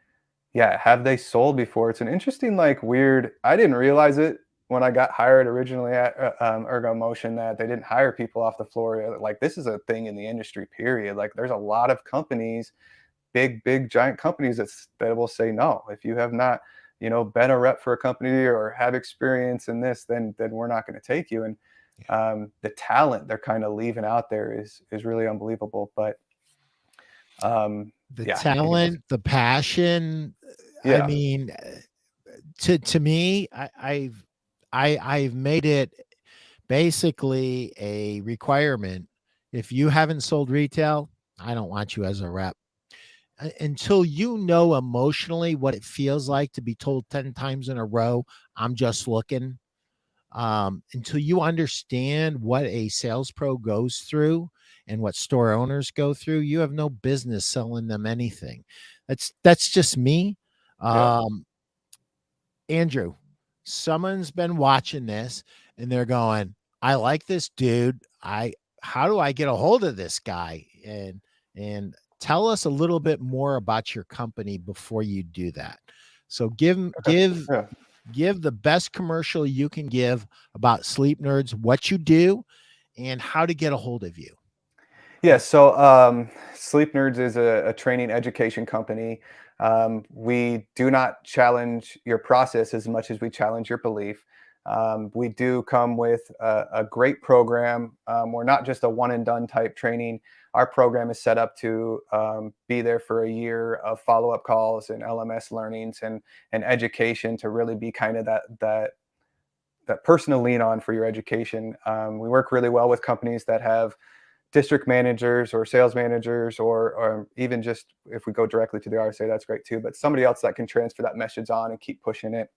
yeah, have they sold before? It's an interesting, like, weird. I didn't realize it when I got hired originally at Ergomotion, that they didn't hire people off the floor. Like, this is a thing in the industry, period. Like, there's a lot of companies, big, giant companies that will say no. If you have not, you know, been a rep for a company or have experience in this, then we're not going to take you. And the talent they're kind of leaving out there is really unbelievable. But
The
yeah, I think it just,
talent, the passion. I
yeah,
mean, to me, I've made it basically a requirement. If you haven't sold retail, I don't want you as a rep. Until you know emotionally what it feels like to be told 10 times in a row, I'm just looking. Until you understand what a sales pro goes through and what store owners go through, you have no business selling them anything. That's just me.
yeah.
Um, Andrew, someone's been watching this and they're going, I like this dude. How do I get a hold of this guy? And tell us a little bit more about your company before you do that. So
Okay. Yeah.
give the best commercial you can give about Sleep Nerdz, what you do, and how to get a hold of you.
Yeah, so Sleep Nerdz is a training education company. We do not challenge your process as much as we challenge your belief. We do come with a great program. We're not just a one and done type training. Our program is set up to be there for a year of follow up calls and LMS learnings and education to really be kind of that person to lean on for your education. We work really well with companies that have district managers or sales managers, or even just if we go directly to the RSA, that's great too. But somebody else that can transfer that message on and keep pushing it.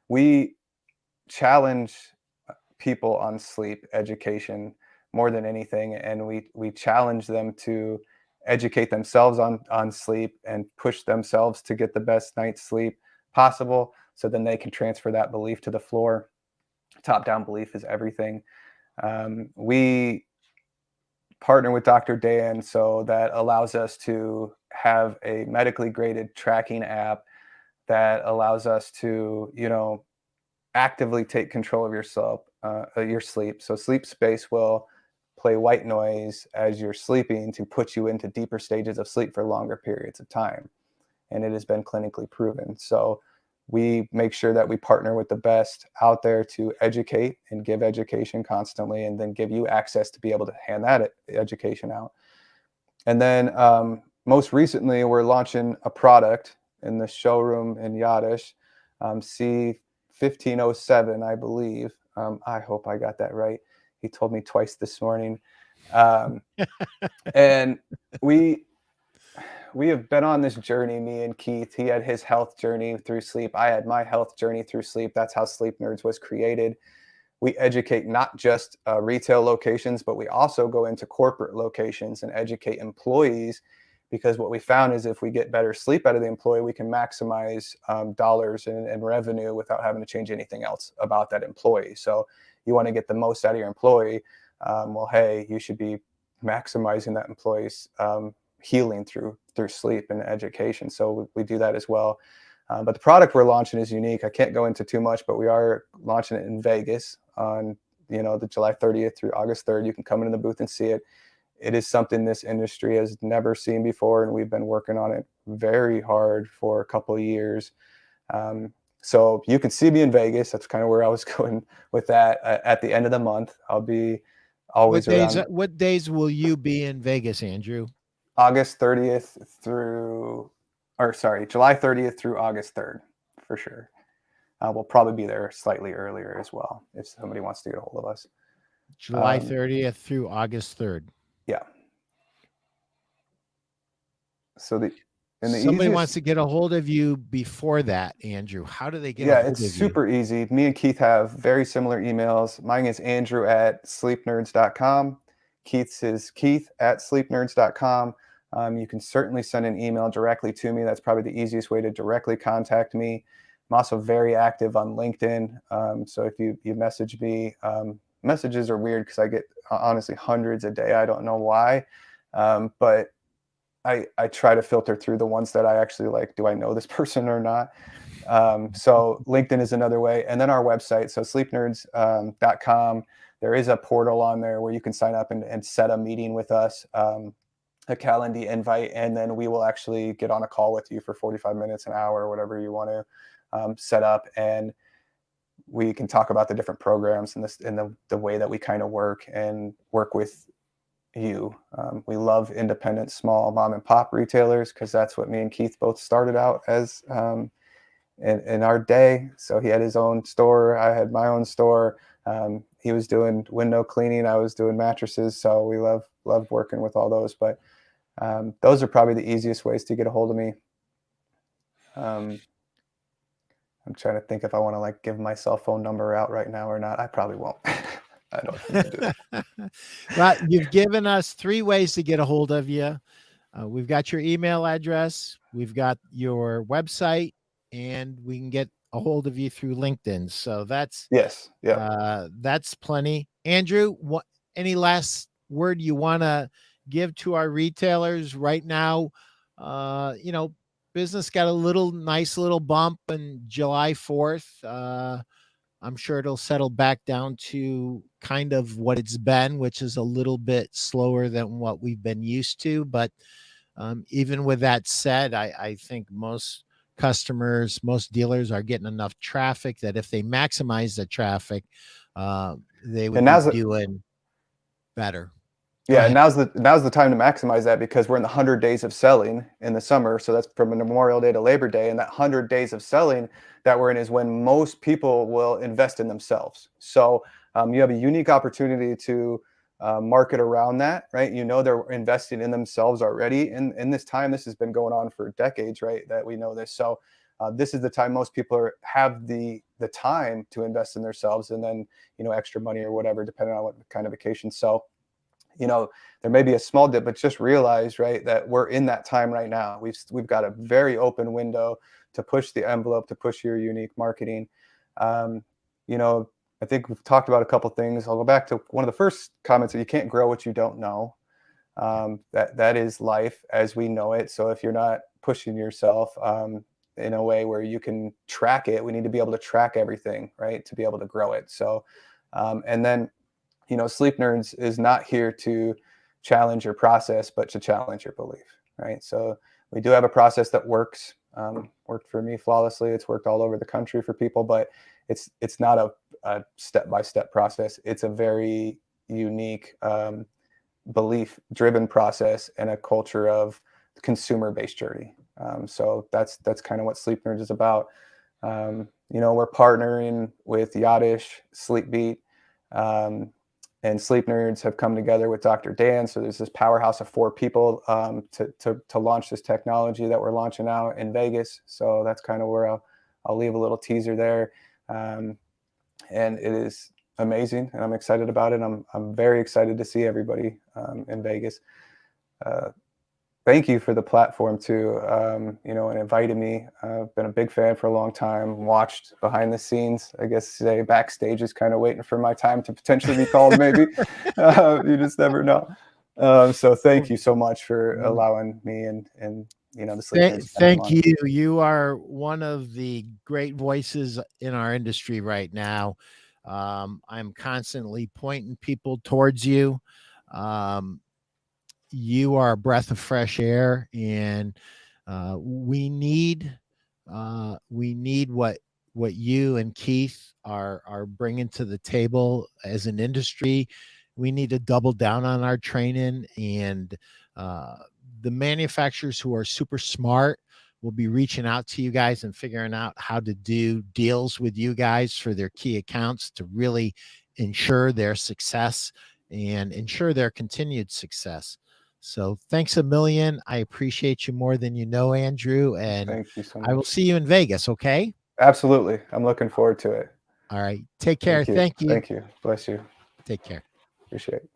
We challenge people on sleep education more than anything, and we challenge them to educate themselves on sleep and push themselves to get the best night's sleep possible, so then they can transfer that belief to the floor. Top down belief is everything. We partner with Dr. Dan, so that allows us to have a medically graded tracking app that allows us to, actively take control of yourself, your sleep. So Sleep Space will play white noise as you're sleeping to put you into deeper stages of sleep for longer periods of time. And it has been clinically proven. So we make sure that we partner with the best out there to educate and give education constantly, and then give you access to be able to hand that education out. And then most recently, we're launching a product in the showroom in Yadish, C1507, I believe. I hope I got that right. He told me twice this morning. And we have been on this journey, me and Keith. He had his health journey through sleep. I had my health journey through sleep. That's how Sleep Nerdz was created. We educate not just retail locations, but we also go into corporate locations and educate employees, because what we found is if we get better sleep out of the employee, we can maximize dollars and revenue without having to change anything else about that employee. So you want to get the most out of your employee. Well, hey, you should be maximizing that employee's healing through sleep and education. So we do that as well. But the product we're launching is unique. I can't go into too much, but we are launching it in Vegas on the July 30th through August 3rd. You can come into the booth and see it. It is something this industry has never seen before, and we've been working on it very hard for a couple of years. So you can see me in Vegas. That's kind of where I was going with that. At the end of the month, I'll be always around.
What days will you be in Vegas, Andrew?
August 30th July 30th through August 3rd, for sure. We'll probably be there slightly earlier as well if somebody wants to get a hold of us.
July 30th through August 3rd.
Yeah. So
somebody wants to get a hold of you before that, Andrew. How do they get a hold of you?
Yeah, it's super easy. Me and Keith have very similar emails. Mine is andrew@sleepnerds.com. Keith's is keith@sleepnerds.com. You can certainly send an email directly to me. That's probably the easiest way to directly contact me. I'm also very active on LinkedIn. So if you message me, messages are weird because I get honestly hundreds a day. I don't know why, but I try to filter through the ones that I actually like. Do I know this person or not? So LinkedIn is another way. And then our website, so sleepnerds.com. There is a portal on there where you can sign up and set a meeting with us, a calendar invite, and then we will actually get on a call with you for 45 minutes, an hour, whatever you want to set up. And we can talk about the different programs and the way that we kind of work with you. We love independent, small mom and pop retailers because that's what me and Keith both started out as in our day. So he had his own store. I had my own store. He was doing window cleaning. I was doing mattresses. So we love working with all those. But those are probably the easiest ways to get a hold of me. I'm trying to think if I want to give my cell phone number out right now or not. I probably won't. I don't think I do.
Well, you've given us 3 ways to get a hold of you. We've got your email address, we've got your website, and we can get a hold of you through LinkedIn. So
Yes. Yeah.
that's plenty. Andrew, what any last word you want to give to our retailers right now? You know, business got a nice little bump in July 4th. I'm sure it'll settle back down to kind of what it's been, which is a little bit slower than what we've been used to. But even with that said, I think most customers, most dealers are getting enough traffic that if they maximize the traffic, they would
And
be
now's
doing better. Go
Yeah, and
ahead.
now's the time to maximize that because we're in the 100 days of selling in the summer. So that's from Memorial Day to Labor Day, and that 100 days of selling that we're in is when most people will invest in themselves. So you have a unique opportunity to market around that, right? You know they're investing in themselves already in this time. This has been going on for decades, right? That we know this. So this is the time most people have the time to invest in themselves, and then extra money or whatever, depending on what kind of vacation. So there may be a small dip, but just realize, right, that we're in that time right now. We've got a very open window to push the envelope, to push your unique marketing. Um, I think we've talked about a couple things. I'll go back to one of the first comments that you can't grow what you don't know. That is life as we know it. So if you're not pushing yourself in a way where you can track it, we need to be able to track everything, right, to be able to grow it. So, and then Sleep Nerdz is not here to challenge your process, but to challenge your belief, right? So we do have a process that works, worked for me flawlessly. It's worked all over the country for people, but it's not a step-by-step process. It's a very unique belief-driven process and a culture of consumer-based journey. So that's kind of what Sleep Nerdz is about. We're partnering with Yachtish, Sleepbeat, and Sleep Nerdz have come together with Dr. Dan. So there's this powerhouse of 4 people to launch this technology that we're launching out in Vegas. So that's kind of where I'll leave a little teaser there. And it is amazing, and I'm excited about it. I'm very excited to see everybody in Vegas. Thank you for the platform too, and inviting me. I've been a big fan for a long time, watched behind the scenes, I guess today backstage is kind of waiting for my time to potentially be called maybe. You just never know. So thank you so much for allowing me and the Sleep Nerdz to come
Thank
on.
you. You are one of the great voices in our industry right now. I'm constantly pointing people towards you. You are a breath of fresh air, and we need what you and Keith are bringing to the table as an industry. We need to double down on our training, and the manufacturers who are super smart will be reaching out to you guys and figuring out how to do deals with you guys for their key accounts to really ensure their success and ensure their continued success. So thanks a million. I appreciate you more than you know, Andrew, and
Thank you so
I will
much.
see you in Vegas. Okay.
Absolutely. I'm looking forward to it.
All right. Take care.
Thank you.
Thank you.
Thank you. Bless you.
Take care.
Appreciate it.